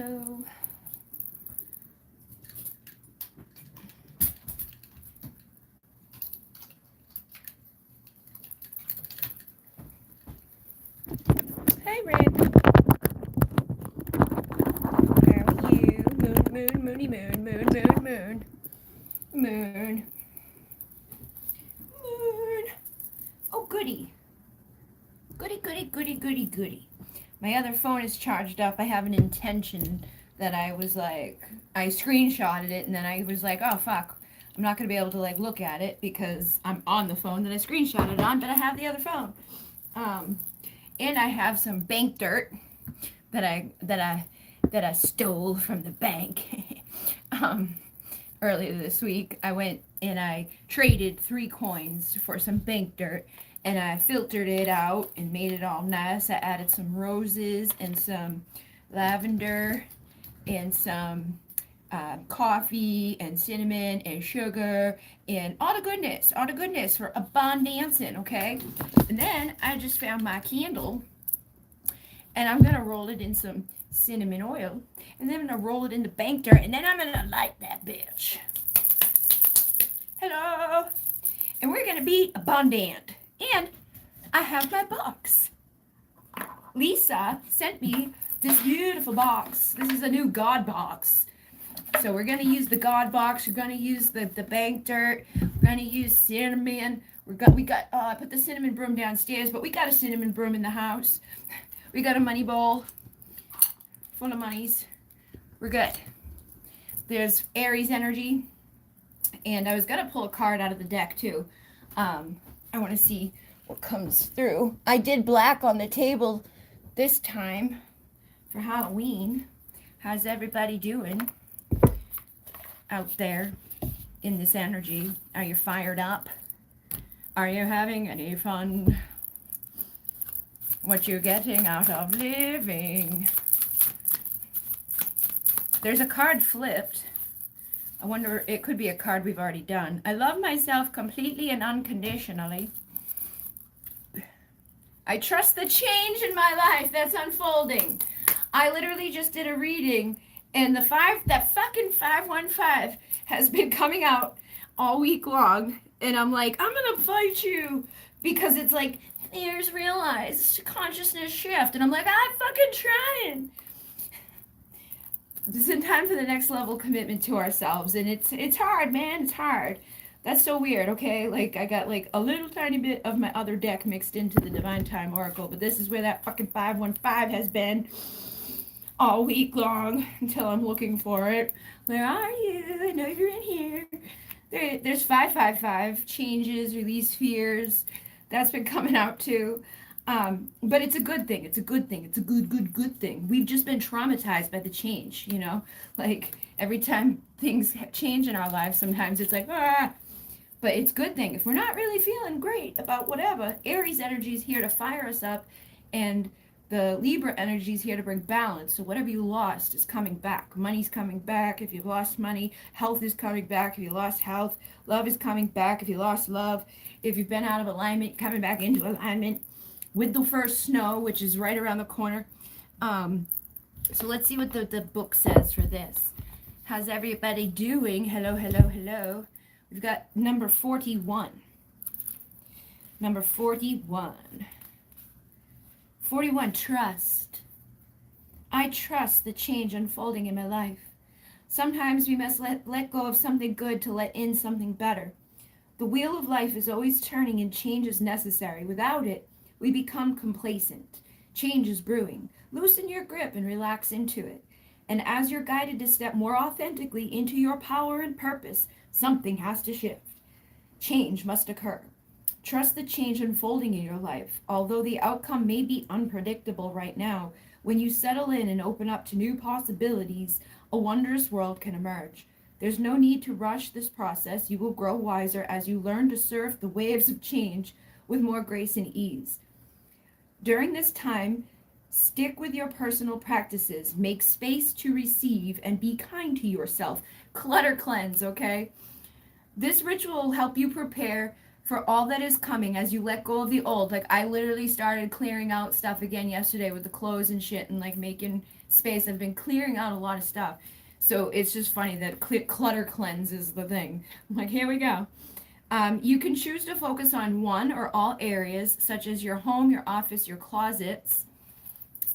hello. Hi, Rick. How are you? Moon, moony moon, moon, moon, moon. Moon. Moon. Oh, goody. Goody, goody, goody, goody, goody. My other phone is charged up. I have an intention that I was like, I screenshotted it and then I was like, oh, fuck. I'm not going to be able to like look at it because I'm on the phone that I screenshotted it on, but I have the other phone. And I have some bank dirt that I stole from the bank. Earlier this week, I went and I traded 3 coins for some bank dirt, and I filtered it out and made it all nice. I added some roses and some lavender and some coffee and cinnamon and sugar and all the goodness for abundance, okay? And then I just found my candle, and I'm gonna roll it in some cinnamon oil, and then I'm gonna roll it in the bank dirt, and then I'm gonna light that bitch. Hello, and we're gonna be abundant. And I have my box. Lisa sent me this beautiful box. This is a new God box. So we're gonna use the God box. We're gonna use the bank dirt. We're gonna use cinnamon. I put the cinnamon broom downstairs, but we got a cinnamon broom in the house. We got a money bowl full of monies. We're good. There's Aries energy, and I was gonna pull a card out of the deck too. I want to see what comes through. I did black on the table this time for Halloween. How's everybody doing out there in this energy? Are you fired up? Are you having any fun? What you're getting out of living? There's a card flipped. I wonder, it could be a card we've already done. I love myself completely and unconditionally. I trust the change in my life that's unfolding. I literally just did a reading, and that fucking 515 has been coming out all week long, and I'm like, I'm gonna fight you, because it's like, there's realized consciousness shift, and I'm like, I'm fucking trying. This is time for the next level commitment to ourselves, and it's hard, man. It's hard. That's so weird, okay? Like, I got like a little tiny bit of my other deck mixed into the Divine Time Oracle, but this is where that fucking 515 has been all week long until I'm looking for it. Where are you? I know you're in here. There's 555 changes, release fears. That's been coming out too. But it's a good thing. It's a good thing. It's a good thing. We've just been traumatized by the change, you know? Like, every time things change in our lives, sometimes it's like, ah. But it's a good thing. If we're not really feeling great about whatever, Aries energy is here to fire us up, and the Libra energy is here to bring balance. So whatever you lost is coming back. Money's coming back if you've lost money. Health is coming back if you lost health. Love is coming back if you lost love. If you've been out of alignment, coming back into alignment with the first snow, which is right around the corner. So let's see what the book says for this. How's everybody doing? Hello, hello, hello. We've got number 41. Number 41. 41, trust. I trust the change unfolding in my life. Sometimes we must let go of something good to let in something better. The wheel of life is always turning, and change is necessary. Without it, we become complacent. Change is brewing. Loosen your grip and relax into it. And as you're guided to step more authentically into your power and purpose, something has to shift. Change must occur. Trust the change unfolding in your life. Although the outcome may be unpredictable right now, when you settle in and open up to new possibilities, a wondrous world can emerge. There's no need to rush this process. You will grow wiser as you learn to surf the waves of change with more grace and ease. During this time, stick with your personal practices. Make space to receive and be kind to yourself. Clutter cleanse, okay? This ritual will help you prepare for all that is coming as you let go of the old. Like, I literally started clearing out stuff again yesterday with the clothes and shit and like making space. I've been clearing out a lot of stuff. So it's just funny that clutter cleanse is the thing. I'm like, here we go. You can choose to focus on one or all areas, such as your home, your office, your closets.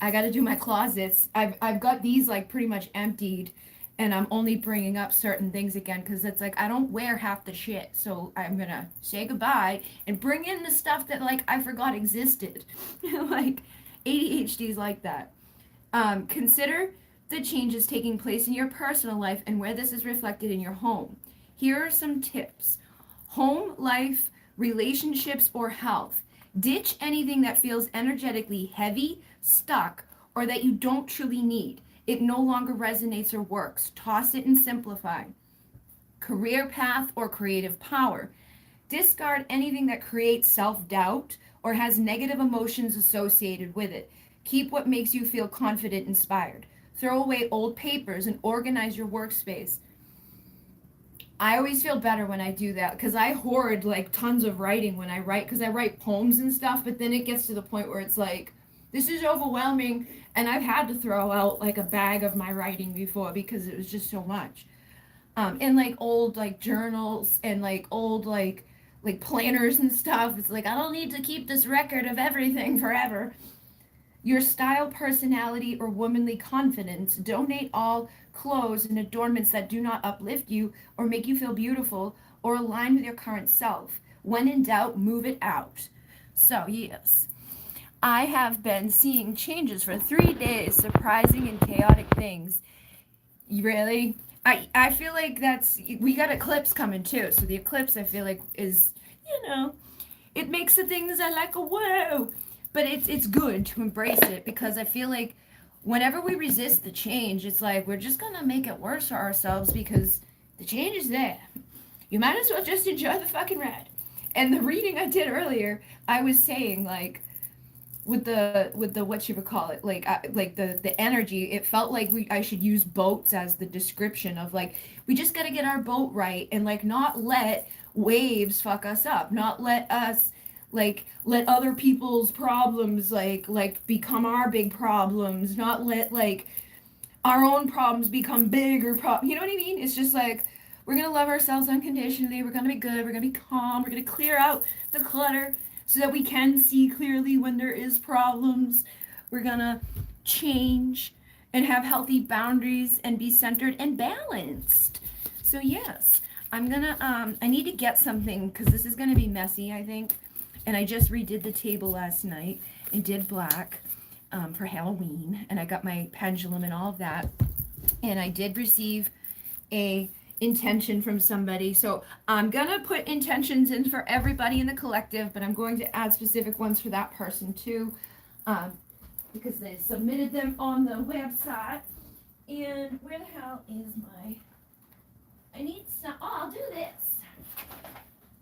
I got to do my closets. I've got these like pretty much emptied, and I'm only bringing up certain things again because it's like I don't wear half the shit. So I'm gonna say goodbye and bring in the stuff that like I forgot existed. Like ADHD is like that. Consider the changes taking place in your personal life and where this is reflected in your home. Here are some tips: home life, relationships, or health. Ditch anything that feels energetically heavy, stuck, or that you don't truly need. It no longer resonates or works. Toss it and simplify. Career path or creative power. Discard anything that creates self-doubt or has negative emotions associated with it. Keep what makes you feel confident, inspired. Throw away old papers and organize your workspace. I always feel better when I do that because I hoard like tons of writing when I write, because I write poems and stuff, but then it gets to the point where it's like, this is overwhelming, and I've had to throw out like a bag of my writing before because it was just so much. And like old like journals and like old like planners and stuff. It's like I don't need to keep this record of everything forever. Your style, personality, or womanly confidence. Donate all clothes and adornments that do not uplift you or make you feel beautiful or align with your current self. When in doubt, move it out. So, yes, I have been seeing changes for 3 days, surprising and chaotic things. Really? I feel like we got eclipse coming too. So the eclipse I feel like is, it makes the things I like a whoa. But it's good to embrace it because I feel like whenever we resist the change, it's like we're just gonna make it worse for ourselves because the change is there. You might as well just enjoy the fucking ride. And the reading I did earlier, I was saying like with the what you would call it, like the energy, it felt like I should use boats as the description of like we just got to get our boat right and like not let waves fuck us up, not let us like let other people's problems like become our big problems, not let like our own problems become bigger you know what I mean? It's just like we're gonna love ourselves unconditionally, we're gonna be good, we're gonna be calm, we're gonna clear out the clutter so that we can see clearly when there is problems. We're gonna change and have healthy boundaries and be centered and balanced. So yes, I'm gonna I need to get something because this is gonna be messy, I think. And I just redid the table last night and did black for Halloween, and I got my pendulum and all of that. And I did receive a intention from somebody, so I'm gonna put intentions in for everybody in the collective, but I'm going to add specific ones for that person too, because they submitted them on the website. And where the hell is I need some. I'll do this.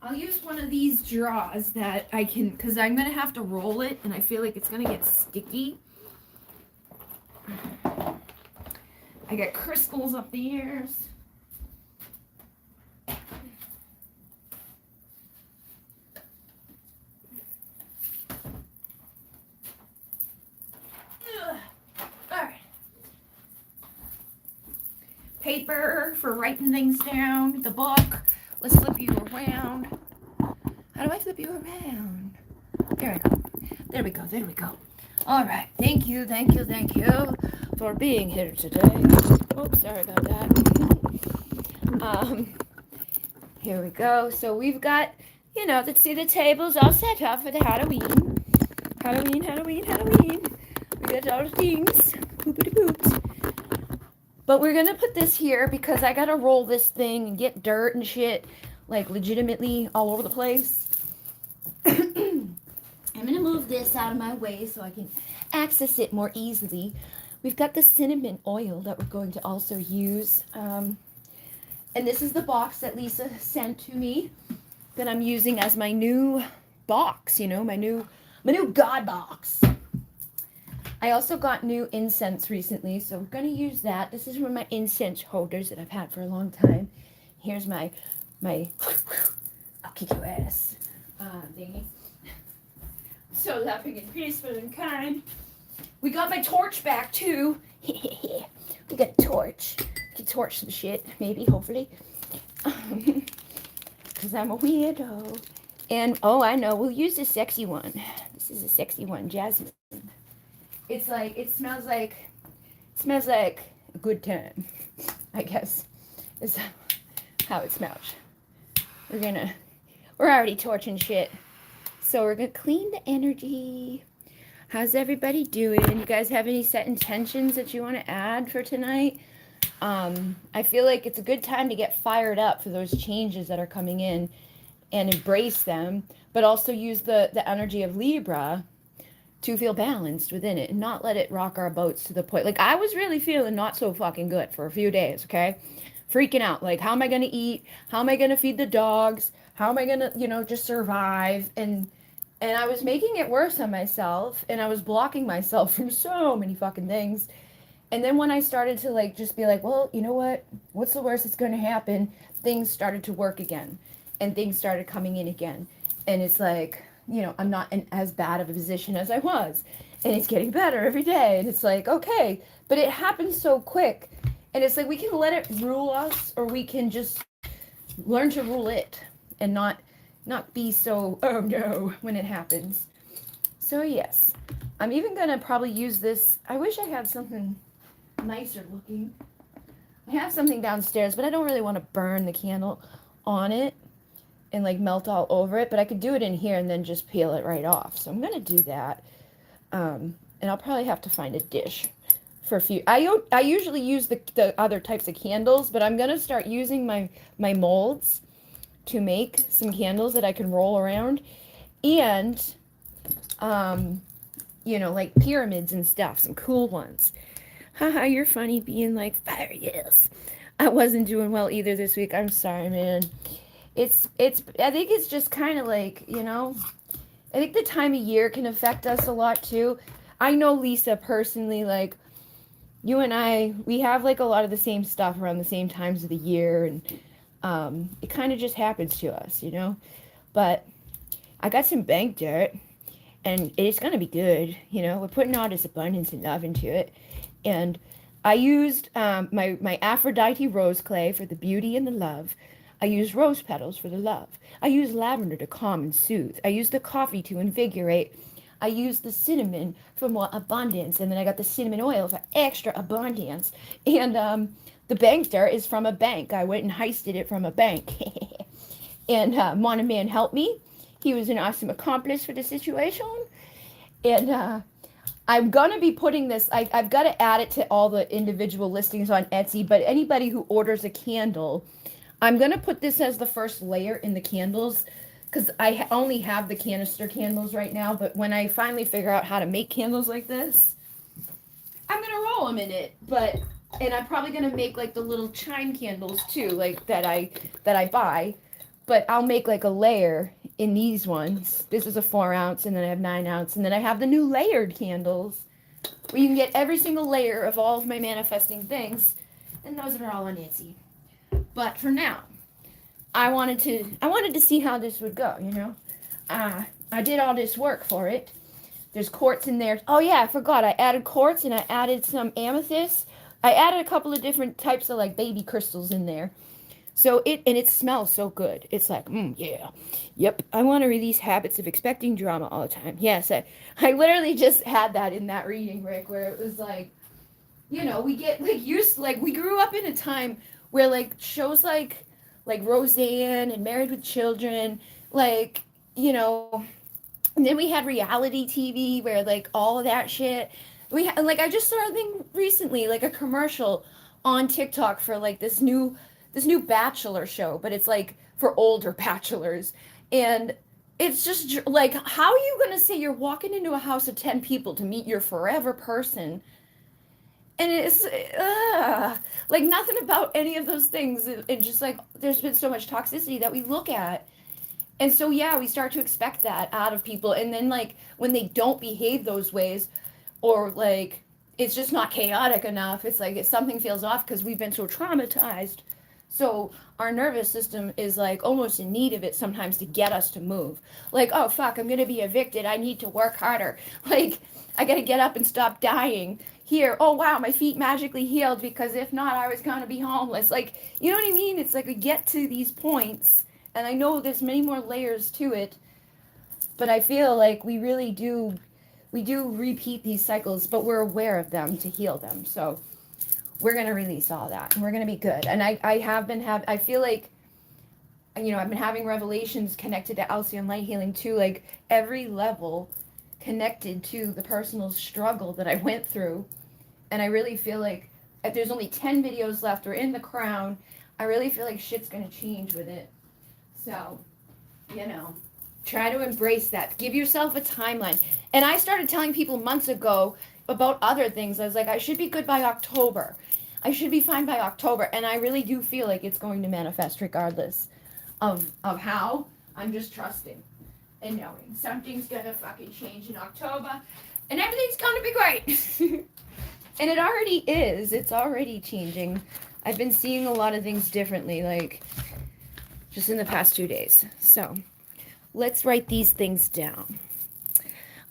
I'll use one of these straws that I can, because I'm going to have to roll it, and I feel like it's going to get sticky. I got crystals up the ears. Alright. Paper for writing things down, the book. Let's flip you around. How do I flip you around? There we go. There we go. There we go. All right. Thank you. Thank you. Thank you for being here today. Oops, sorry about that. Here we go. So we've got, let's see, the table's all set up for the Halloween. Halloween, Halloween, Halloween. We got all the things. Poopity poops. But we're going to put this here because I got to roll this thing and get dirt and shit, like, legitimately all over the place. I'm going to move this out of my way so I can access it more easily. We've got the cinnamon oil that we're going to also use. And this is the box that Lisa sent to me that I'm using as my new box, my new God box. I also got new incense recently, so we're going to use that. This is one of my incense holders that I've had for a long time. Here's my I'll kick your ass. thingy. So loving and peaceful and kind. We got my torch back too. We got a torch. We can torch some shit, maybe, hopefully. Because I'm a weirdo. And, oh, I know, we'll use this sexy one. This is a sexy one, jasmine. It's like, it smells like a good time, I guess, is how it smells. We're already torching shit. So we're gonna clean the energy. How's everybody doing? You guys have any set intentions that you want to add for tonight? I feel like it's a good time to get fired up for those changes that are coming in and embrace them, but also use the energy of Libra to feel balanced within it and not let it rock our boats to the point. Like, I was really feeling not so fucking good for a few days, okay? Freaking out. Like, how am I going to eat? How am I going to feed the dogs? How am I going to, just survive? And I was making it worse on myself, and I was blocking myself from so many fucking things. And then when I started to, just be like, well, you know what? What's the worst that's going to happen? Things started to work again, and things started coming in again. And it's like, I'm not in as bad of a position as I was. And it's getting better every day. And it's like, okay. But it happens so quick. And it's like, we can let it rule us, or we can just learn to rule it and not be so, oh no, when it happens. So yes, I'm even going to probably use this. I wish I had something nicer looking. I have something downstairs, but I don't really want to burn the candle on it and melt all over it, but I could do it in here and then just peel it right off. So I'm going to do that. And I'll probably have to find a dish for a few. I usually use the other types of candles, but I'm going to start using my molds to make some candles that I can roll around, and like pyramids and stuff, some cool ones. Haha, you're funny being like, fire, yes. I wasn't doing well either this week. I'm sorry, man. I think it's just kind of I think the time of year can affect us a lot too. I know Lisa personally, you and I, we have a lot of the same stuff around the same times of the year, and it kind of just happens to us, but I got some bank dirt, and it's going to be good. We're putting all this abundance and love into it. And I used my Aphrodite rose clay for the beauty and the love. I used rose petals for the love. I used lavender to calm and soothe. I used the coffee to invigorate. I used the cinnamon for more abundance. And then I got the cinnamon oil for extra abundance. And the bank dirt is from a bank. I went and heisted it from a bank. And Mon Man helped me. He was an awesome accomplice for the situation. And I'm going to be putting this, I've got to add it to all the individual listings on Etsy, but anybody who orders a candle, I'm going to put this as the first layer in the candles, because I only have the canister candles right now, but when I finally figure out how to make candles like this, I'm going to roll them in it. And I'm probably going to make the little chime candles too, that I buy, but I'll make a layer in these ones. This is a 4 ounce, and then I have 9 ounce, and then I have the new layered candles where you can get every single layer of all of my manifesting things, and those are all on Etsy. But for now, I wanted to see how this would go, I did all this work for it. There's quartz in there. Oh yeah, I forgot. I added quartz, and I added some amethyst. I added a couple of different types of baby crystals in there. So it smells so good. It's yeah. Yep. I want to release habits of expecting drama all the time. Yes, I literally just had that in that reading, Rick, where it was we get used, we grew up in a time where shows like Roseanne and Married with Children, and then we had reality TV where all of that shit. We had, I just saw a thing recently, a commercial on TikTok for this new Bachelor show, but it's for older bachelors, and it's just how are you gonna say you're walking into a house of 10 people to meet your forever person, and it's nothing about any of those things. It just there's been so much toxicity that we look at, and so yeah, we start to expect that out of people, and then when they don't behave those ways, or it's just not chaotic enough, it's if something feels off because we've been so traumatized So our nervous system is like almost in need of it sometimes to get us to move. Like, oh fuck, I'm gonna be evicted. I need to work harder. Like, I gotta get up and stop dying. Here, oh wow, my feet magically healed because if not, I was gonna be homeless. Like, you know what I mean? It's like we get to these points, and I know there's many more layers to it, but I feel like we do repeat these cycles, but we're aware of them to heal them. So we're going to release all that and we're going to be good. And I feel like, you know, I've been having revelations connected to Alcyon light healing too, like every level connected to the personal struggle that I went through. And I really feel like if there's only 10 videos left, we're in the crown. I really feel like shit's going to change with it. So, you know, try to embrace that. Give yourself a timeline. And I started telling people months ago about other things. I was like, I should be good by October. I should be fine by October. And I really do feel like it's going to manifest regardless of how. I'm just trusting and knowing something's going to fucking change in October and everything's going to be great. And it already is. It's already changing. I've been seeing a lot of things differently, like just in the past 2 days. So let's write these things down.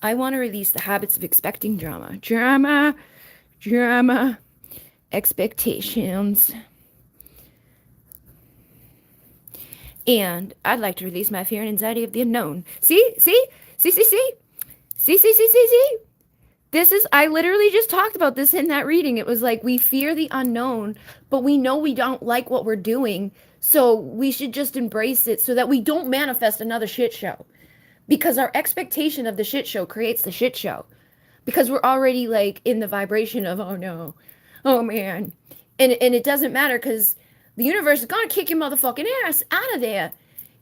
I want to release the habits of expecting drama. Drama, expectations. And I'd like to release my fear and anxiety of the unknown. See? This is, I literally just talked about this in that reading. It was like, we fear the unknown, but we know we don't like what we're doing. So we should just embrace it so that we don't manifest another shit show. Because our expectation of the shit show creates the shit show. Because we're already like in the vibration of, oh no, oh man. And it doesn't matter because the universe is going to kick your motherfucking ass out of there.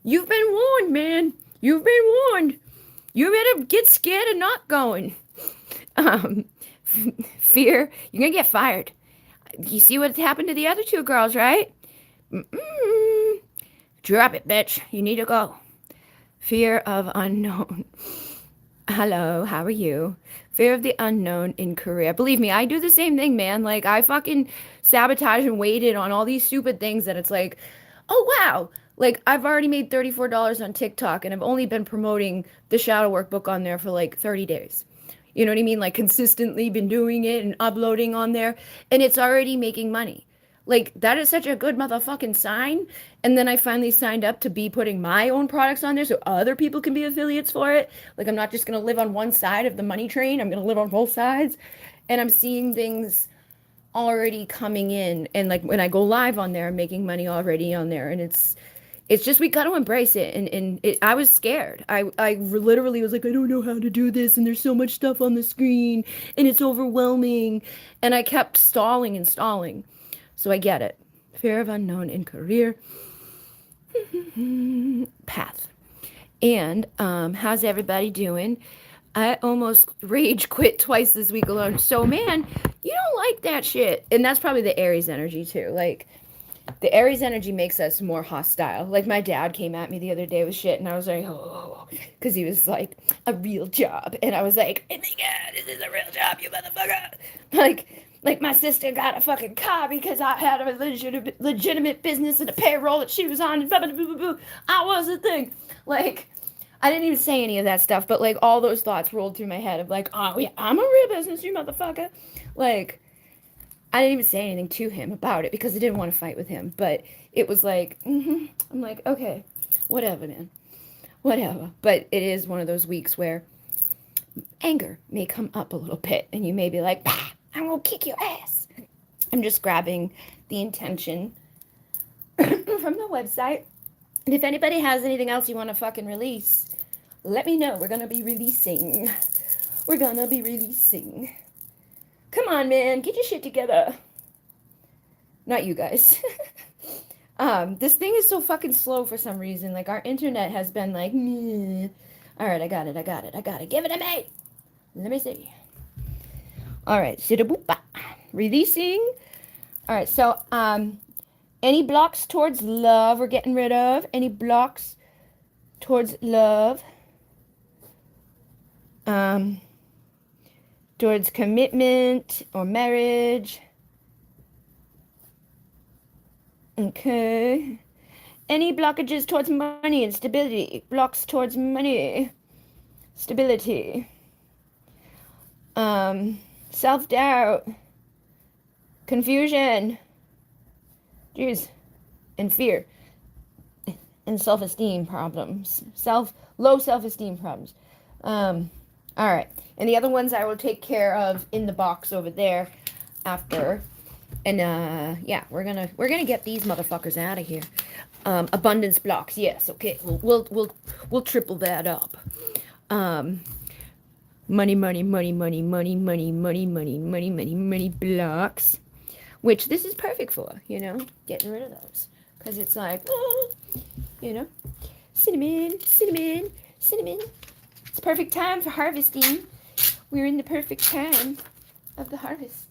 You've been warned, man. You've been warned. You better get scared of not going. Fear, you're going to get fired. You see what happened to the other two girls, right? Drop it, bitch. You need to go. Fear of unknown. Hello, how are you? Fear of the unknown in career. Believe me, I do the same thing, man. Like, I fucking sabotage and waited on all these stupid things that it's like, oh, wow. Like, I've already made $34 on TikTok, and I've only been promoting the shadow workbook on there for like 30 days. You know what I mean? Like, consistently been doing it and uploading on there, and it's already making money. Like, that is such a good motherfucking sign. And then I finally signed up to be putting my own products on there so other people can be affiliates for it. Like, I'm not just going to live on one side of the money train. I'm going to live on both sides. And I'm seeing things already coming in. And like when I go live on there, I'm making money already on there. And it's just, we got to embrace it. And I was scared. I literally was like, I don't know how to do this. And there's so much stuff on the screen and it's overwhelming. And I kept stalling and stalling. So I get it. Fear of unknown in career. Path. And how's everybody doing? I almost rage quit twice this week alone. So man, you don't like that shit. And that's probably the Aries energy too. Like the Aries energy makes us more hostile. Like my dad came at me the other day with shit and I was like, oh, because he was like, a real job. And I was like, oh my God, this is a real job, you motherfucker. Like my sister got a fucking car because I had a legitimate business and a payroll that she was on. And blah, blah, blah, blah, blah. I was the thing. Like, I didn't even say any of that stuff, but like all those thoughts rolled through my head of like, oh yeah, I'm a real business, you motherfucker. Like, I didn't even say anything to him about it because I didn't want to fight with him. But it was like, I'm like, okay, whatever, man. Whatever. But it is one of those weeks where anger may come up a little bit and you may be like, bah, I'm gonna kick your ass. I'm just grabbing the intention from the website. And if anybody has anything else you want to fucking release, let me know. We're gonna be releasing. We're gonna be releasing. Come on, man. Get your shit together. Not you guys. This thing is so fucking slow for some reason. Like, our internet has been like, meh. All right, I got it. Give it to me. Let me see. All right, shida-boop-ba. Releasing. All right, so, any blocks towards love we're getting rid of? Any blocks towards love? Towards commitment or marriage? Okay. Any blockages towards money and stability. Blocks towards money. Stability. Self-doubt. Confusion. Jeez. And fear. And self-esteem problems. Low self-esteem problems. All right. And the other ones I will take care of in the box over there after. And yeah, we're gonna get these motherfuckers out of here. Abundance blocks, yes, okay. We'll triple that up. Money, money, money, money, money, money, money, money, money, money, money blocks. Which this is perfect for, you know, getting rid of those. Because it's like, oh, you know, cinnamon, cinnamon, cinnamon. It's perfect time for harvesting. We're in the perfect time of the harvest,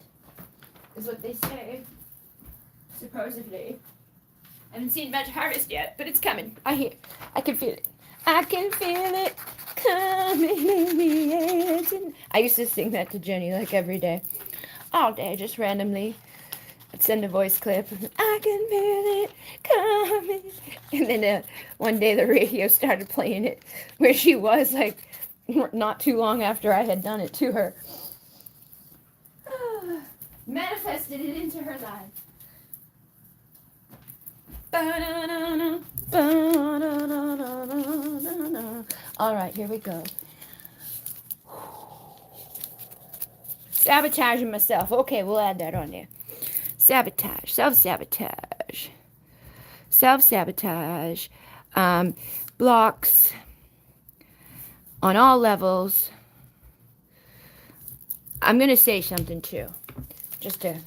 is what they say, supposedly. I haven't seen much harvest yet, but it's coming. I can feel it. I can feel it coming in the air. I used to sing that to Jenny like every day, all day, just randomly. I'd send a voice clip. I can feel it coming. And then one day the radio started playing it where she was, like, not too long after I had done it to her. Manifested it into her life. All right, here we go. Sabotaging myself. Okay, we'll add that on there. Sabotage, self-sabotage, self-sabotage, blocks on all levels. I'm going to say something too, just to,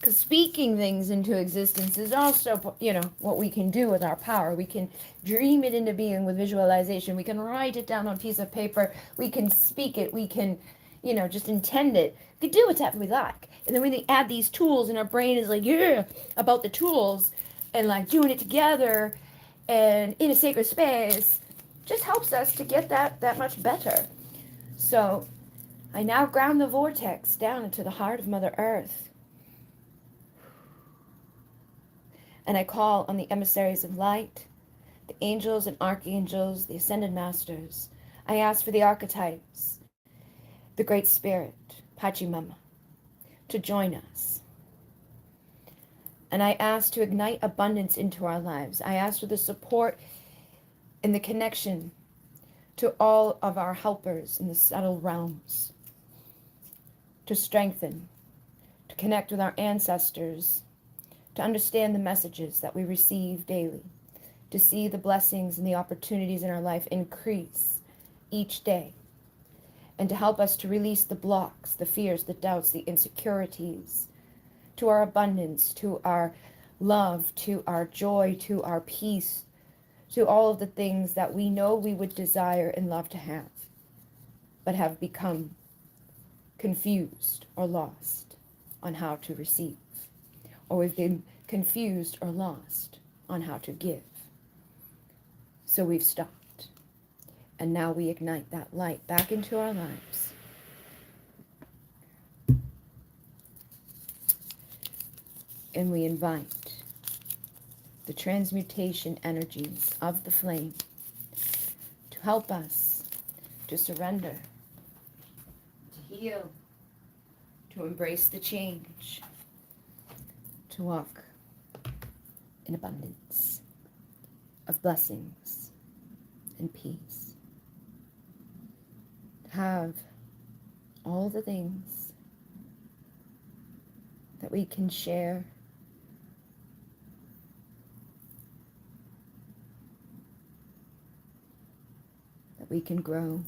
because speaking things into existence is also, you know, what we can do with our power. We can dream it into being with visualization. We can write it down on a piece of paper. We can speak it. We can, you know, just intend it. We can do whatever we like. And then when we add these tools and our brain is like, yeah, about the tools and like doing it together and in a sacred space, just helps us to get that much better. So I now ground the vortex down into the heart of Mother Earth. And I call on the emissaries of light, the angels and archangels, the ascended masters. I ask for the archetypes, the Great Spirit, Pachamama, to join us. And I ask to ignite abundance into our lives. I ask for the support and the connection to all of our helpers in the subtle realms, to strengthen, to connect with our ancestors, to understand the messages that we receive daily, to see the blessings and the opportunities in our life increase each day, and to help us to release the blocks, the fears, the doubts, the insecurities, to our abundance, to our love, to our joy, to our peace, to all of the things that we know we would desire and love to have, but have become confused or lost on how to receive, or we've been confused or lost on how to give. So we've stopped, and now we ignite that light back into our lives. And we invite the transmutation energies of the flame to help us to surrender, to heal, to embrace the change, to walk in abundance of blessings and peace, to have all the things that we can share, that we can grow,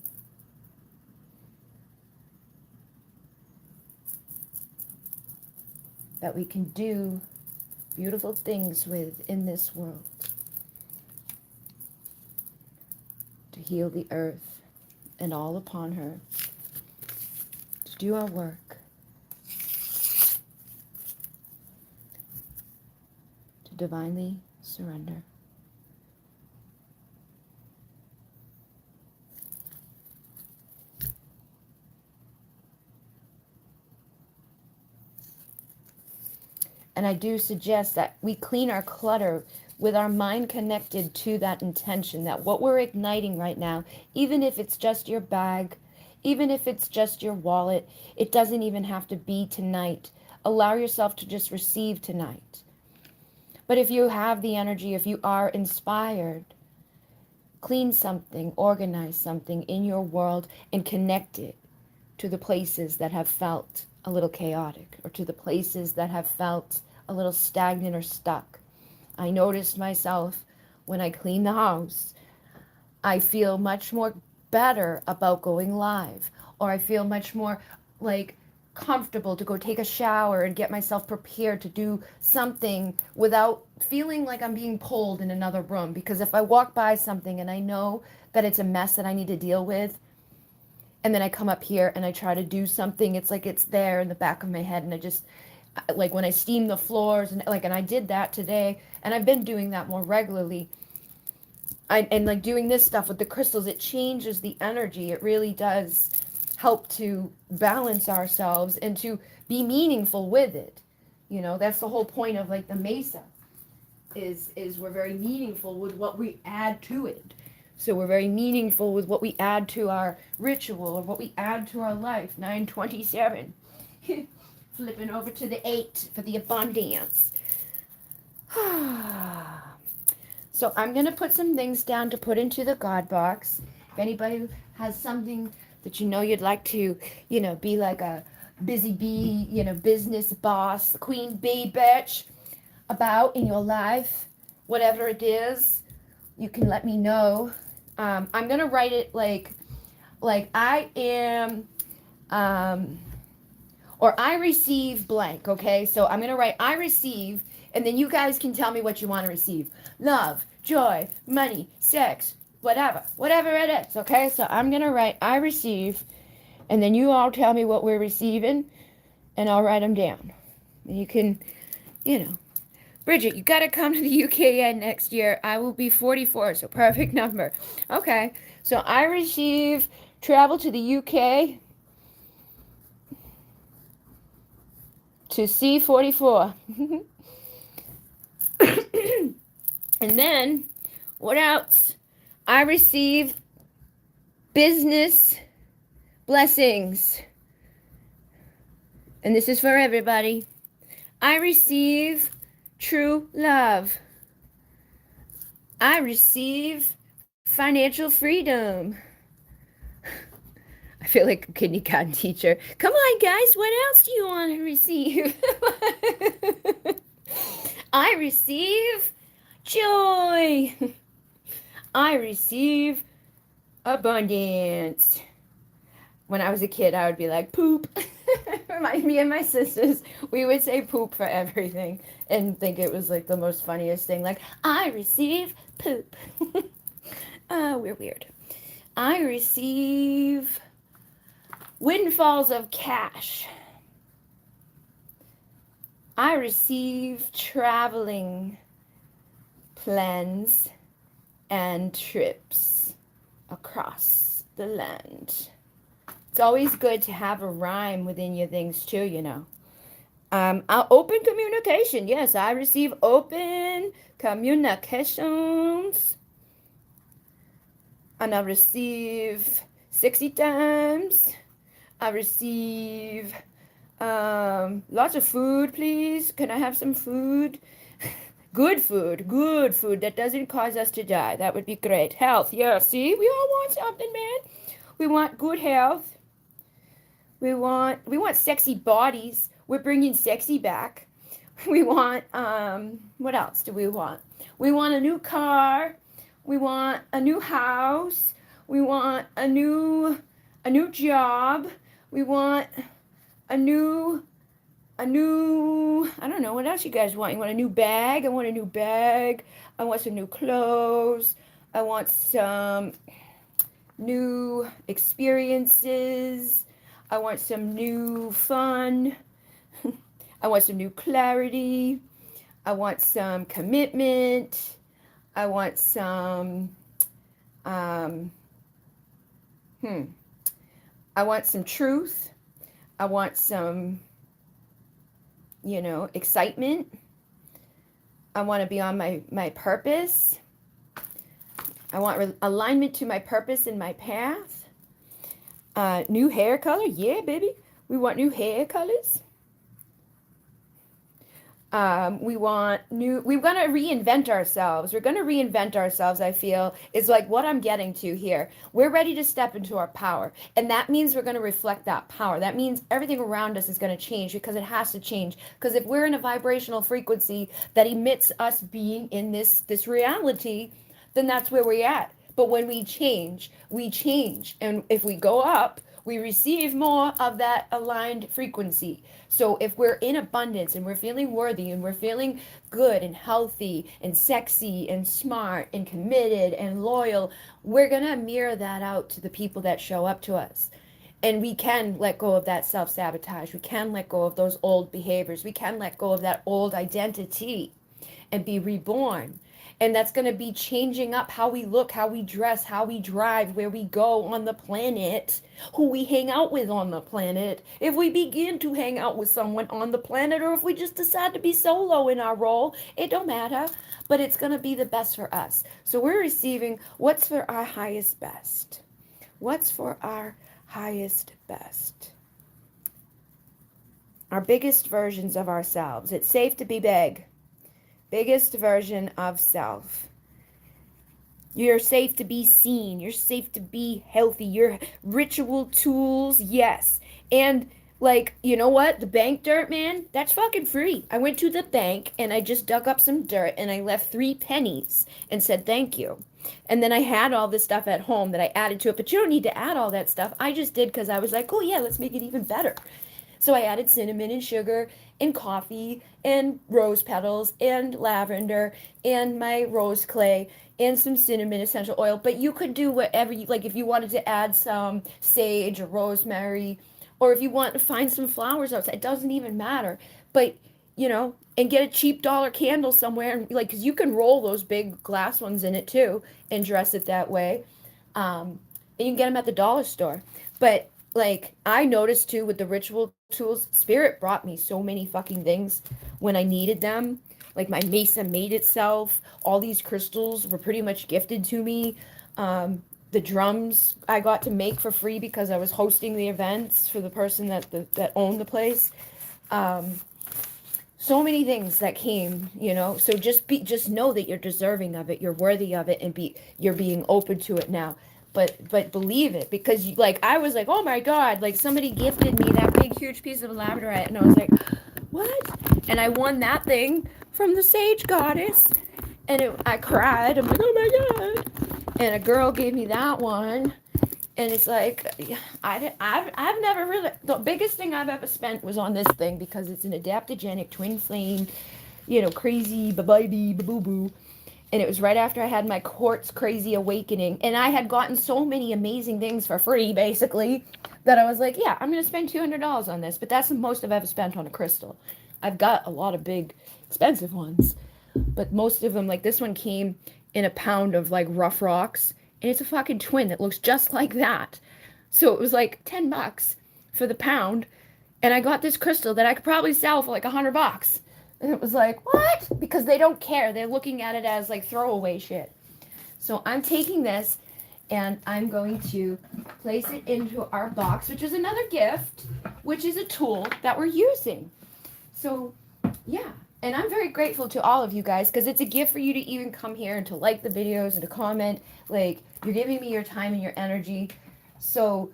that we can do beautiful things with in this world, to heal the earth and all upon her, to do our work, to divinely surrender. And I do suggest that we clean our clutter with our mind connected to that intention, that what we're igniting right now, even if it's just your bag, even if it's just your wallet, it doesn't even have to be tonight. Allow yourself to just receive tonight. But if you have the energy, if you are inspired, clean something, organize something in your world and connect it to the places that have felt a little chaotic, or to the places that have felt a little stagnant or stuck. I noticed myself when I clean the house, I feel much more better about going live, or I feel much more like comfortable to go take a shower and get myself prepared to do something without feeling like I'm being pulled in another room. Because if I walk by something and I know that it's a mess that I need to deal with, and then I come up here and I try to do something, it's like it's there in the back of my head, and I just, like when I steam the floors, and I did that today, and I've been doing that more regularly. And like doing this stuff with the crystals, it changes the energy. It really does help to balance ourselves and to be meaningful with it. You know, that's the whole point of like the mesa, is we're very meaningful with what we add to it. So we're very meaningful with what we add to our ritual, or what we add to our life. 927. Flipping over to the 8 for the abundance. So I'm going to put some things down to put into the God box. If anybody has something that you know you'd like to, be like a busy bee, business boss, queen bee bitch about in your life, whatever it is, you can let me know. I'm going to write it like I am, or I receive blank, okay? So I'm going to write I receive, and then you guys can tell me what you want to receive. Love, joy, money, sex, whatever it is, okay? So I'm going to write I receive, and then you all tell me what we're receiving, and I'll write them down. And you can, Bridget, you got to come to the UKN next year. I will be 44, so perfect number. Okay, so I receive travel to the UK to C44. And then, what else? I receive business blessings. And this is for everybody. I receive true love. I receive financial freedom. I feel like a kindergarten teacher. Come on, guys, what else do you want to receive? I receive joy. I receive abundance. When I was a kid, I would be like, poop. Me and my sisters, we would say poop for everything and think it was like the most funniest thing. Like, I receive poop. We're weird. I receive windfalls of cash. I receive traveling plans and trips across the land. It's always good to have a rhyme within your things too, Open communication. Yes, I receive open communications. And I receive 60 times. I receive lots of food, please. Can I have some food? Good food that doesn't cause us to die. That would be great. Health, yeah, see? We all want something, man. We want good health. We want sexy bodies. We're bringing sexy back. We want, what else do we want? We want a new car. We want a new house. We want a new job. We want a new, I don't know, what else you guys want? You want a new bag? I want a new bag. I want some new clothes. I want some new experiences. I want some new fun. I want some new clarity. I want some commitment. I want some, I want some truth. I want some excitement. I want to be on my purpose. I want alignment to my purpose and my path. New hair color. Yeah, baby. We want new hair colors. We're going to reinvent ourselves. We're going to reinvent ourselves, I feel, is like what I'm getting to here. We're ready to step into our power. And that means we're going to reflect that power. That means everything around us is going to change because it has to change. Because if we're in a vibrational frequency that emits us being in this reality, then that's where we're at. But when we change, we change. And if we go up, we receive more of that aligned frequency. So if we're in abundance and we're feeling worthy and we're feeling good and healthy and sexy and smart and committed and loyal, we're going to mirror that out to the people that show up to us. And we can let go of that self-sabotage. We can let go of those old behaviors. We can let go of that old identity and be reborn. And that's going to be changing up how we look, how we dress, how we drive, where we go on the planet, who we hang out with on the planet. If we begin to hang out with someone on the planet, or if we just decide to be solo in our role, it don't matter. But it's going to be the best for us. So we're receiving what's for our highest best. What's for our highest best? Our biggest versions of ourselves. It's safe to be big. Biggest version of self. You're safe to be seen. You're safe to be healthy. Your ritual tools, yes. And like, you know what? The bank dirt, man, that's fucking free. I went to the bank and I just dug up some dirt and I left 3 pennies and said thank you. And then I had all this stuff at home that I added to it, but you don't need to add all that stuff. I just did because I was like, oh yeah, let's make it even better. So I added cinnamon and sugar and coffee and rose petals and lavender and my rose clay and some cinnamon essential oil. But you could do whatever you like. If you wanted to add some sage or rosemary, or if you want to find some flowers outside, it doesn't even matter. But and get a cheap dollar candle somewhere, and like, because you can roll those big glass ones in it too and dress it that way. And you can get them at the dollar store. But like, I noticed too with the ritual tools, Spirit brought me so many fucking things when I needed them. Like my mesa made itself. All these crystals were pretty much gifted to me. The drums I got to make for free because I was hosting the events for the person that owned the place. So many things that came, So just know that you're deserving of it, you're worthy of it, and you're being open to it now. But believe it, because like I was like, oh my God, like somebody gifted me that big huge piece of labradorite, and I was like, what? And I won that thing from the sage goddess, and I cried. I'm like, oh my God. And a girl gave me that one, and it's like, I've never really, the biggest thing I've ever spent was on this thing because it's an adaptogenic twin flame, crazy baby boo boo. And it was right after I had my quartz crazy awakening. And I had gotten so many amazing things for free, basically, that I was like, yeah, I'm going to spend $200 on this. But that's the most I've ever spent on a crystal. I've got a lot of big, expensive ones. But most of them, like this one came in a pound of like rough rocks. And it's a fucking twin that looks just like that. So it was like $10 for the pound. And I got this crystal that I could probably sell for like $100. And it was like, what? Because they don't care. They're looking at it as like throwaway shit. So I'm taking this and I'm going to place it into our box, which is another gift, which is a tool that we're using. So, yeah. And I'm very grateful to all of you guys because it's a gift for you to even come here and to like the videos and to comment. Like, you're giving me your time and your energy. So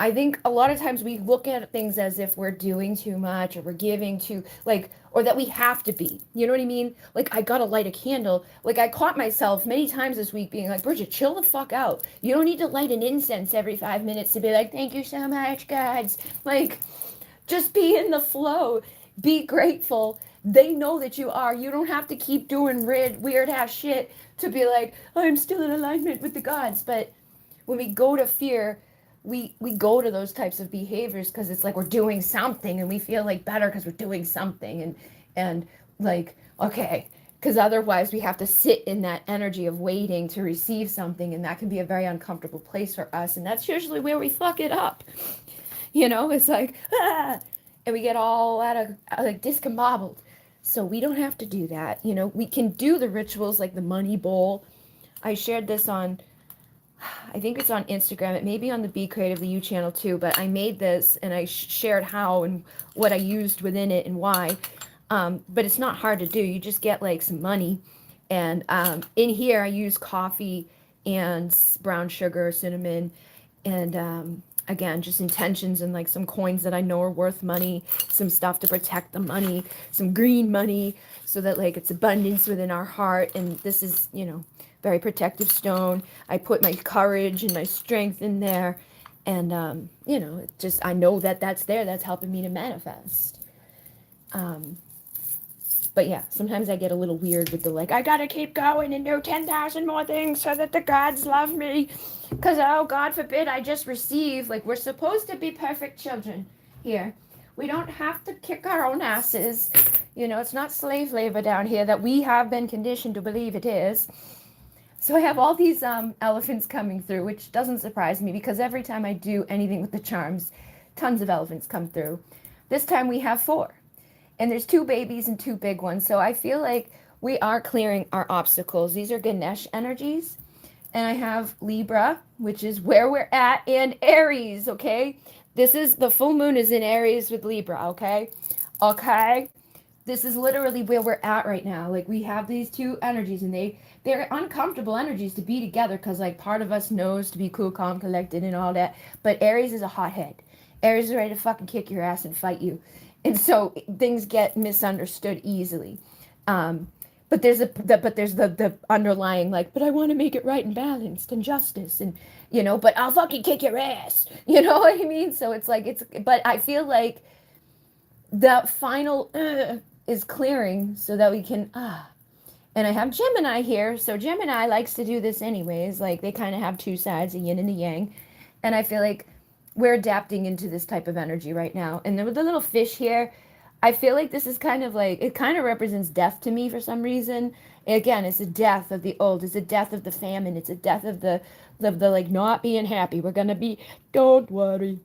I think a lot of times we look at things as if we're doing too much or we're giving too, like, or that we have to be. You know what I mean? Like, I gotta light a candle. Like, I caught myself many times this week being like, Bridget, chill the fuck out. You don't need to light an incense every 5 minutes to be like, thank you so much, guys. Like, just be in the flow. Be grateful. They know that you are. You don't have to keep doing weird ass shit to be like, I'm still in alignment with the gods. But when we go to fear, we go to those types of behaviors because it's like we're doing something and we feel like better because we're doing something and like, okay, because otherwise we have to sit in that energy of waiting to receive something, and that can be a very uncomfortable place for us, and that's usually where we fuck it up. It's like, and we get all out of like discombobbled. So we don't have to do that. You know, we can do the rituals like the money bowl. I shared this on, I think it's on Instagram. It may be on the Be Creative, the You channel too, but I made this and I shared how and what I used within it and why. But it's not hard to do. You just get like some money. And in here, I use coffee and brown sugar, cinnamon, and again, just intentions and like some coins that I know are worth money, some stuff to protect the money, some green money, so that like it's abundance within our heart. And this is, you know, very protective stone. I put my courage and my strength in there. And, you know, it just, I know that that's there. That's helping me to manifest. Um, but yeah, sometimes I get a little weird with the like, I gotta keep going and do 10,000 more things so that the gods love me. Because, oh, God forbid I just receive. Like, we're supposed to be perfect children here. We don't have to kick our own asses. You know, it's not slave labor down here that we have been conditioned to believe it is. So I have all these elephants coming through, which doesn't surprise me because every time I do anything with the charms, tons of elephants come through. This time we have 4. And there's 2 babies and 2 big ones. So I feel like we are clearing our obstacles. These are Ganesh energies. And I have Libra, which is where we're at, and Aries, okay? This is, the full moon is in Aries with Libra, okay? Okay? This is literally where we're at right now. Like, we have these 2 energies, and they're uncomfortable energies to be together because, like, part of us knows to be cool, calm, collected, and all that. But Aries is a hothead. Aries is ready to fucking kick your ass and fight you. And so things get misunderstood easily. But there's the underlying like, but I want to make it right and balanced and justice and you know, but I'll fucking kick your ass. You know what I mean? So it's like but I feel like the final is clearing so that we can and I have Gemini here, so Gemini likes to do this anyways. Like they kind of have 2 sides, a yin and a yang, and I feel like we're adapting into this type of energy right now. And then with the little fish here, I feel like this is kind of like, it kind of represents death to me for some reason. Again, it's a death of the old. It's a death of the famine. It's a death of the like not being happy. We're gonna be, don't worry,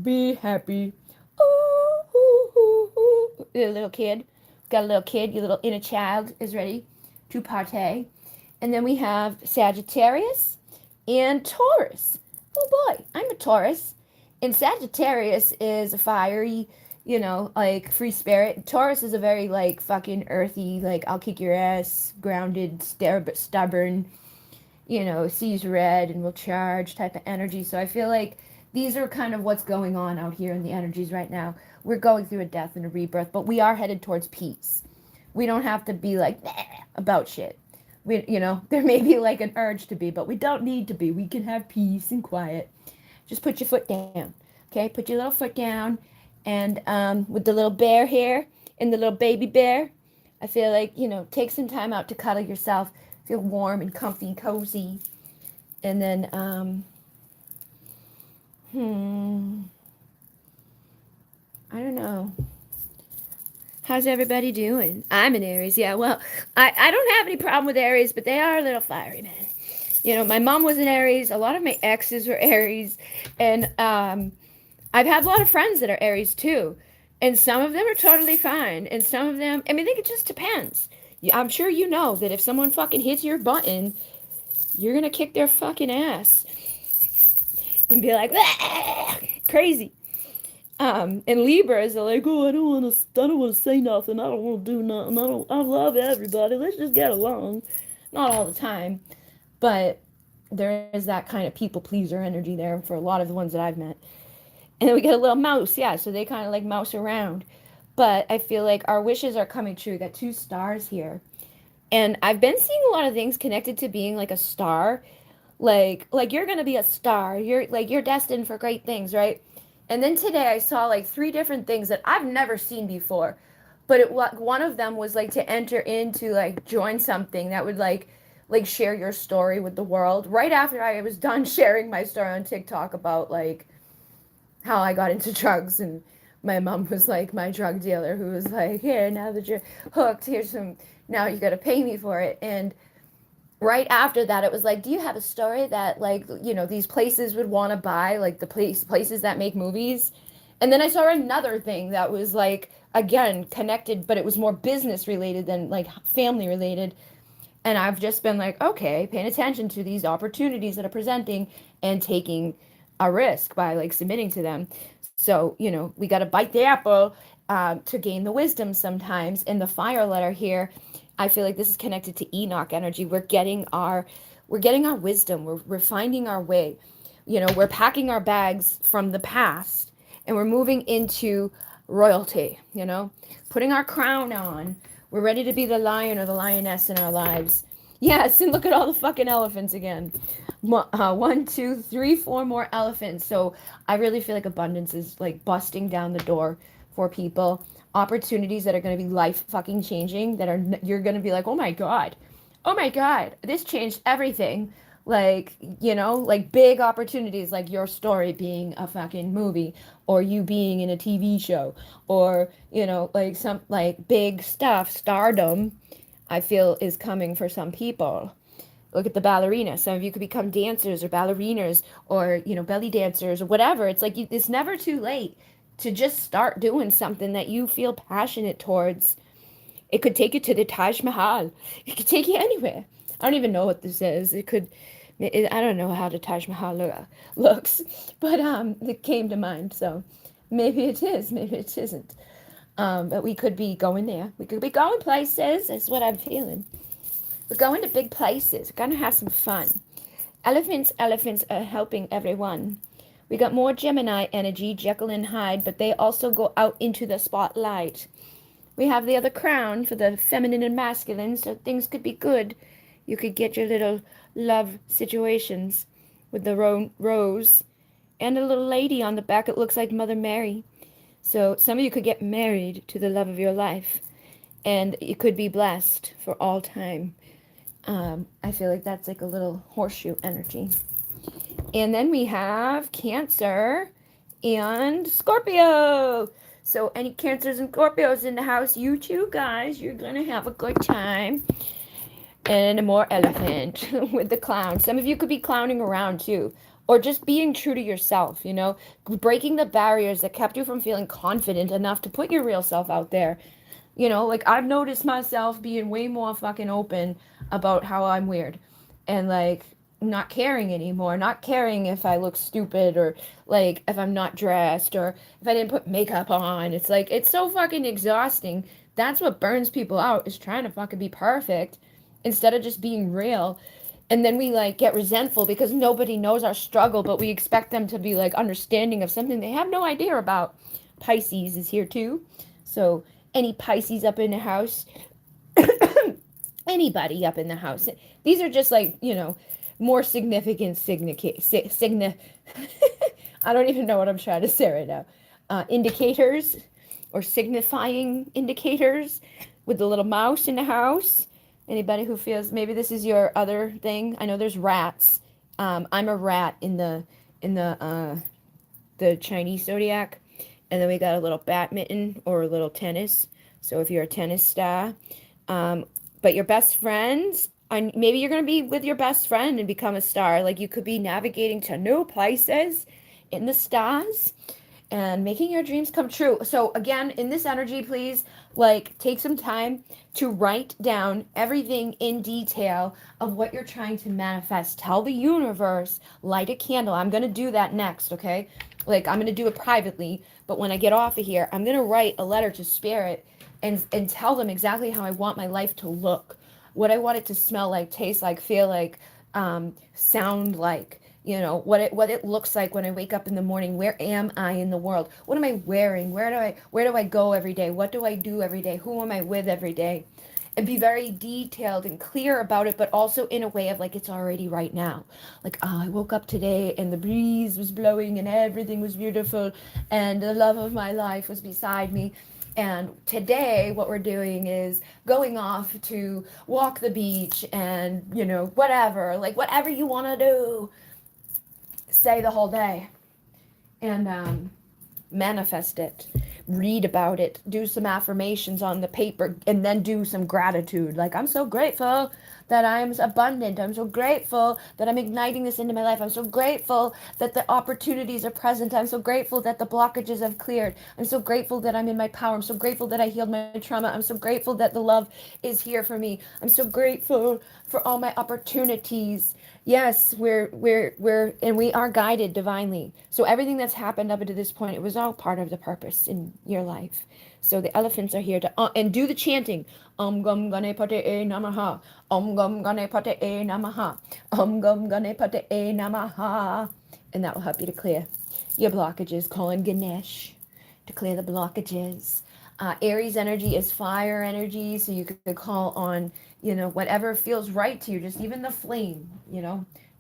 be happy. Ooh, ooh, ooh, ooh. A little kid, got a little kid. Your little inner child is ready to partay. And then we have Sagittarius and Taurus. Oh boy, I'm a Taurus. And Sagittarius is a fiery, you know, like free spirit. Taurus is a very like fucking earthy, like I'll kick your ass, grounded, stubborn, you know, sees red and will charge type of energy. So I feel like these are kind of what's going on out here in the energies right now. We're going through a death and a rebirth, but we are headed towards peace. We don't have to be like about shit. We, you know, there may be like an urge to be, but we don't need to be. We can have peace and quiet. Just put your foot down, okay? Put your little foot down, and with the little bear here and the little baby bear, I feel like, you know, take some time out to cuddle yourself, feel warm and comfy and cozy, and then I don't know. How's everybody doing? I'm an Aries. Yeah, well, I don't have any problem with Aries, but they are a little fiery, man. You know, my mom was an Aries. A lot of my exes were Aries. And I've had a lot of friends that are Aries too. And some of them are totally fine. And some of them, I mean, I think it just depends. I'm sure you know that if someone fucking hits your button, you're going to kick their fucking ass and be like, crazy. And Libras are like, oh, I don't want to say nothing. I don't want to do nothing. I love everybody. Let's just get along. Not all the time, but there is that kind of people pleaser energy there for a lot of the ones that I've met. And then we get a little mouse, yeah. So they kind of like mouse around. But I feel like our wishes are coming true. We got 2 stars here, and I've been seeing a lot of things connected to being like a star, like you're gonna be a star. You're destined for great things, right? And then today I saw like 3 different things that I've never seen before. But one of them was like to enter into like join something that would like share your story with the world. Right after I was done sharing my story on TikTok about like how I got into drugs, and my mom was like my drug dealer who was like, here, now that you're hooked, here's some, now you got to pay me for it. And right after that, it was like, do you have a story that like, you know, these places would want to buy, like the places that make movies? And then I saw another thing that was like, again, connected, but it was more business related than like family related. And I've just been like, okay, paying attention to these opportunities that are presenting and taking a risk by like submitting to them. So, we got to bite the apple to gain the wisdom sometimes. In the fire letter here, I feel like this is connected to Enoch energy. We're getting our wisdom. We're finding our way. We're packing our bags from the past and we're moving into royalty, putting our crown on. We're ready to be the lion or the lioness in our lives. Yes, and look at all the fucking elephants again. One, two, three, four more elephants. So I really feel like abundance is like busting down the door for people. Opportunities that are going to be life fucking changing, that you're going to be like, oh my God, this changed everything. Like, like big opportunities, like your story being a fucking movie, or you being in a TV show, or, like some like big stuff, stardom, I feel is coming for some people. Look at the ballerina. Some of you could become dancers or ballerinas or, belly dancers or whatever. It's like it's never too late to just start doing something that you feel passionate towards. It could take you to the Taj Mahal. It could take you anywhere. I don't even know what this is. I don't know how the Taj Mahal looks, but it came to mind. So maybe it is, maybe it isn't. But we could be going there. We could be going places. That's what I'm feeling. We're going to big places. We're gonna have some fun. Elephants are helping everyone. We got more Gemini energy, Jekyll and Hyde, but they also go out into the spotlight. We have the other crown for the feminine and masculine, so things could be good. You could get your little love situations with the rose and a little lady on the back. It looks like Mother Mary. So some of you could get married to the love of your life, and you could be blessed for all time. I feel like that's like a little horseshoe energy. And then we have Cancer and Scorpio. So any Cancers and Scorpios in the house, you two guys, you're going to have a good time. And more elephant with the clown. Some of you could be clowning around too. Or just being true to yourself, breaking the barriers that kept you from feeling confident enough to put your real self out there. Like I've noticed myself being way more fucking open about how I'm weird and like not caring anymore, not caring if I look stupid or like if I'm not dressed or if I didn't put makeup on. It's like, it's so fucking exhausting. That's what burns people out, is trying to fucking be perfect instead of just being real. And then we like get resentful because nobody knows our struggle, but we expect them to be like understanding of something they have no idea about. Pisces is here too. So any Pisces up in the house, anybody up in the house. These are just like, more significant I don't even know what I'm trying to say right now. Indicators or signifying indicators with the little mouse in the house. Anybody who feels maybe this is your other thing. I know there's rats. I'm a rat in the Chinese zodiac. And then we got a little badminton or a little tennis. So if you're a tennis star, but your best friends, and maybe you're going to be with your best friend and become a star. Like you could be navigating to new places in the stars and making your dreams come true. So again, in this energy, please, like take some time to write down everything in detail of what you're trying to manifest. Tell the universe, light a candle. I'm going to do that next, okay? Like I'm going to do it privately, but when I get off of here, I'm going to write a letter to spirit and tell them exactly how I want my life to look, what I want it to smell like, taste like, feel like, sound like, what it looks like when I wake up in the morning. Where am I in the world? What am I wearing? Where do I go every day? What do I do every day? Who am I with every day? And be very detailed and clear about it, but also in a way of like it's already right now. Like, oh, I woke up today and the breeze was blowing and everything was beautiful and the love of my life was beside me. And today what we're doing is going off to walk the beach and, whatever, like whatever you want to do, say the whole day and manifest it. Read about it, do some affirmations on the paper, and then do some gratitude. Like, I'm so grateful that I'm abundant. I'm so grateful that I'm igniting this into my life. I'm so grateful that the opportunities are present. I'm so grateful that the blockages have cleared. I'm so grateful that I'm in my power. I'm so grateful that I healed my trauma. I'm so grateful that the love is here for me. I'm so grateful for all my opportunities. Yes, and we are guided divinely. So everything that's happened up to this point, it was all part of the purpose in your life. So the elephants are here to and do the chanting. Om gum gane pate e namaha. Om gum gane pate e namaha. Om gum gane pate e namaha. And that will help you to clear your blockages. Call in Ganesh to clear the blockages. Aries energy is fire energy, so you could call on, whatever feels right to you, just even the flame,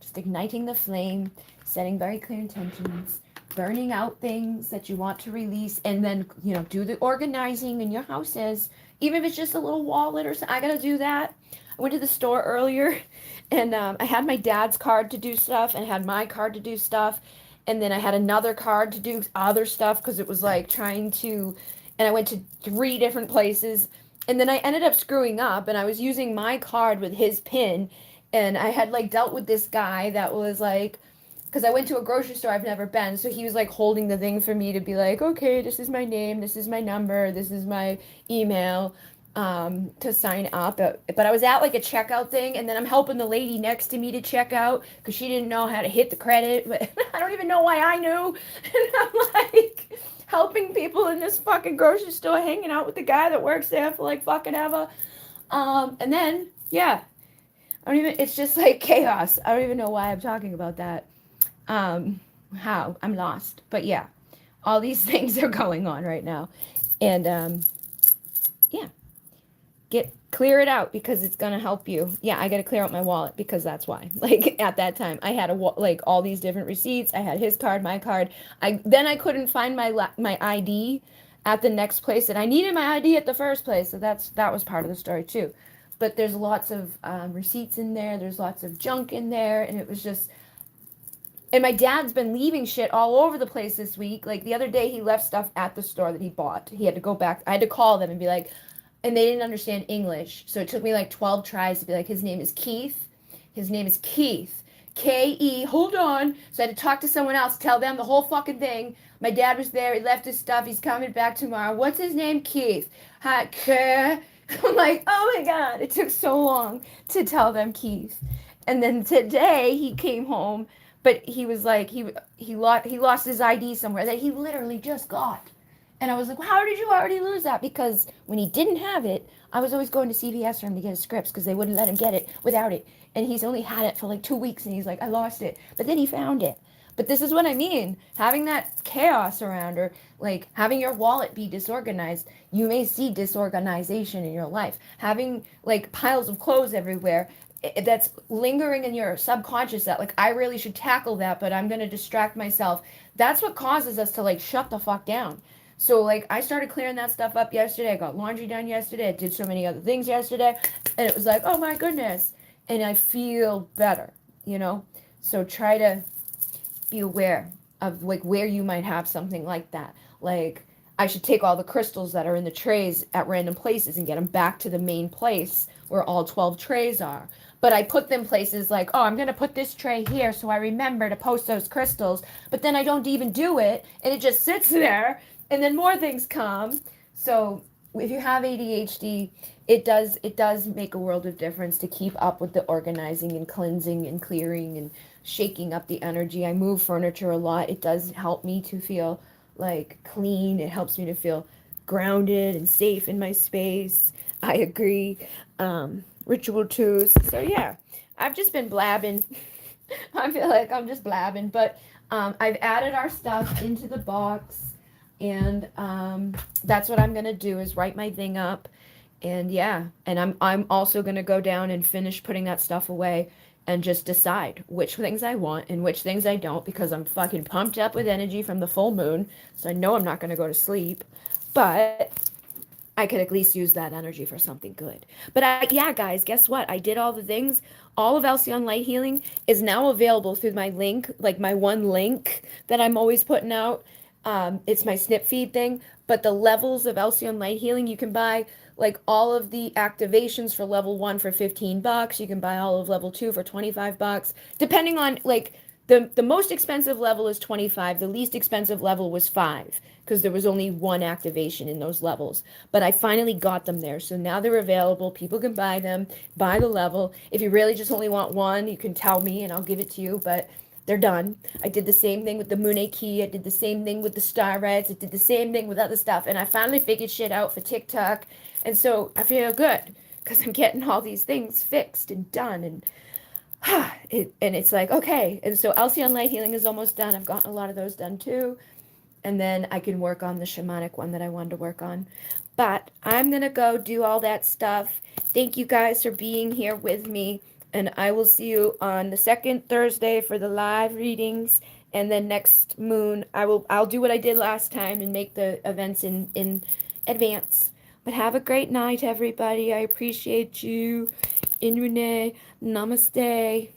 just igniting the flame, setting very clear intentions, burning out things that you want to release, and then, do the organizing in your houses, even if it's just a little wallet or something. I gotta do that. I went to the store earlier, and I had my dad's card to do stuff, and I had my card to do stuff, and then I had another card to do other stuff because it was like trying to, and I went to 3 different places, and then I ended up screwing up, and I was using my card with his pin, and I had like dealt with this guy that was like, because I went to a grocery store I've never been, so he was like holding the thing for me to be like, okay, this is my name, this is my number, this is my email, to sign up. But I was at like a checkout thing, and then I'm helping the lady next to me to check out because she didn't know how to hit the credit. But I don't even know why I knew. And I'm like helping people in this fucking grocery store, hanging out with the guy that works there for like fucking ever. And then yeah, I don't even. It's just like chaos. I don't even know why I'm talking about that. How I'm lost. But yeah, all these things are going on right now, and yeah. Clear it out because it's gonna help you. Yeah, I gotta clear out my wallet because that's why. Like at that time, I had like all these different receipts. I had his card, my card. I couldn't find my ID at the next place, and I needed my ID at the first place. So that was part of the story too. But there's lots of receipts in there. There's lots of junk in there, and it was just. And my dad's been leaving shit all over the place this week. Like the other day, he left stuff at the store that he bought. He had to go back. I had to call them and be like, and they didn't understand English. So it took me like 12 tries to be like, his name is Keith. His name is Keith. K-E, hold on. So I had to talk to someone else, tell them the whole fucking thing. My dad was there. He left his stuff. He's coming back tomorrow. What's his name? Keith. Hi, K. I'm like, oh my God. It took so long to tell them Keith. And then today he came home, but he was like, he lost his ID somewhere that he literally just got. And I was like, well, how did you already lose that? Because when he didn't have it, I was always going to CVS for him to get his scripts because they wouldn't let him get it without it. And he's only had it for like 2 weeks, and he's like, I lost it. But then he found it. But this is what I mean. Having that chaos around, or like having your wallet be disorganized, you may see disorganization in your life. Having like piles of clothes everywhere, that's lingering in your subconscious that like I really should tackle that, but I'm going to distract myself. That's what causes us to like shut the fuck down. So like I started clearing that stuff up yesterday. I got laundry done yesterday. I did so many other things yesterday, and it was like, oh my goodness, and I feel better. So try to be aware of like where you might have something like that. Like I should take all the crystals that are in the trays at random places and get them back to the main place where all 12 trays are. But I put them places like, oh, I'm going to put this tray here so I remember to post those crystals. But then I don't even do it, and it just sits there, and then more things come. So if you have ADHD, it does make a world of difference to keep up with the organizing and cleansing and clearing and shaking up the energy. I move furniture a lot. It does help me to feel like clean. It helps me to feel grounded and safe in my space. I agree. Ritual tools. So yeah, I've just been blabbing. I feel like I'm just blabbing, but I've added our stuff into the box, and that's what I'm gonna do is write my thing up, and yeah, and I'm also gonna go down and finish putting that stuff away and just decide which things I want and which things I don't, because I'm fucking pumped up with energy from the full moon, so I know I'm not gonna go to sleep, but I could at least use that energy for something good. But yeah, guys, guess what? I did all the things. All of Alcyon Light Healing is now available through my link, like my one link that I'm always putting out. It's my snip feed thing. But the levels of Alcyon Light Healing, you can buy like all of the activations for level 1 for $15. You can buy all of level 2 for $25. Depending on like the most expensive level is 25. The least expensive level was 5 because there was only one activation in those levels. But I finally got them there. So now they're available. People can buy them, buy the level. If you really just only want one, you can tell me and I'll give it to you, but they're done. I did the same thing with the Moon Key. I did the same thing with the Star Reds. I did the same thing with other stuff. And I finally figured shit out for TikTok. And so I feel good because I'm getting all these things fixed and done. And and it's like, okay. And so Alcyon Light Healing is almost done. I've gotten a lot of those done too. And then I can work on the shamanic one that I wanted to work on. But I'm going to go do all that stuff. Thank you guys for being here with me. And I will see you on the second Thursday for the live readings. And then next moon, I'll do what I did last time and make the events in advance. But have a great night, everybody. I appreciate you. In Renee, namaste.